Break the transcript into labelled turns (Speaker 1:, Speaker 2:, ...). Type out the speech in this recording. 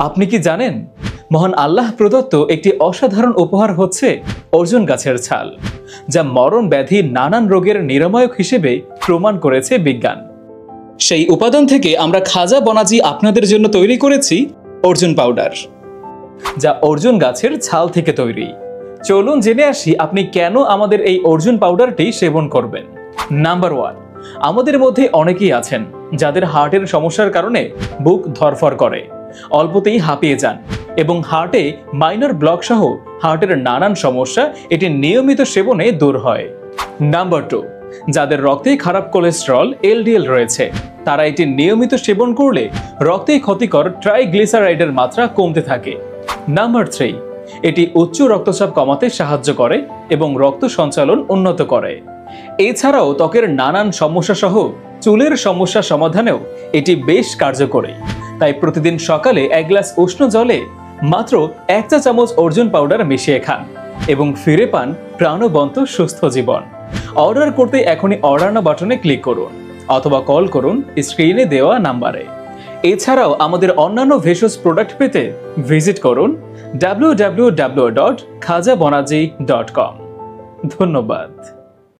Speaker 1: আপনি কি জানেন মহান আল্লাহ প্রদত্ত একটি অসাধারণ উপহার হচ্ছে অর্জুন গাছের ছাল, যা মরণ ব্যাধি নানান রোগের নিরাময়ক হিসেবে প্রমাণ করেছে বিজ্ঞান। সেই উপাদান থেকে আমরা খাজা বনাজি আপনাদের জন্য তৈরি করেছি অর্জুন পাউডার, যা অর্জুন গাছের ছাল থেকে তৈরি। চলুন জেনে আসি আপনি কেন আমাদের এই অর্জুন পাউডারটি সেবন করবেন। নাম্বার 1, আমাদের মধ্যে অনেকেই আছেন যাদের হার্টের সমস্যার কারণে বুক ধরফর করে, অল্পতেই হাঁপিয়ে যান এবং হার্টে মাইনর ব্লক সহ হার্টের নানান সমস্যা এটি নিয়মিত সেবনে দূর হয়। নাম্বার 2, যাদের রক্তে খারাপ কোলেস্টেরল এলডিএল রয়েছে, তারা এটি নিয়মিত সেবন করলে রক্তে ক্ষতিকর ট্রাইগ্লিসারাইডের মাত্রা কমতে থাকে। নাম্বার 3, এটি উচ্চ রক্তচাপ কমাতে সাহায্য করে এবং রক্ত সঞ্চালন উন্নত করে। এছাড়াও ত্বকের নানান সমস্যা সহ চুলের সমস্যা সমাধানেও এটি বেশ কার্যকরী। তাই প্রতিদিন সকালে 1 গ্লাস উষ্ণ জলে মাত্র 1 চা চামচ অর্জুন পাউডার মিশিয়ে খান এবং ফিরে পান প্রাণবন্ত সুস্থ জীবন। অর্ডার করতে এখনই অর্ডার নাও বাটনে ক্লিক করুন অথবা কল করুন স্ক্রিনে দেওয়া নাম্বারে। এছাড়াও আমাদের অন্যান্য ভেষজ প্রোডাক্ট পেতে ভিজিট করুন www.khajabonaji.com। ধন্যবাদ।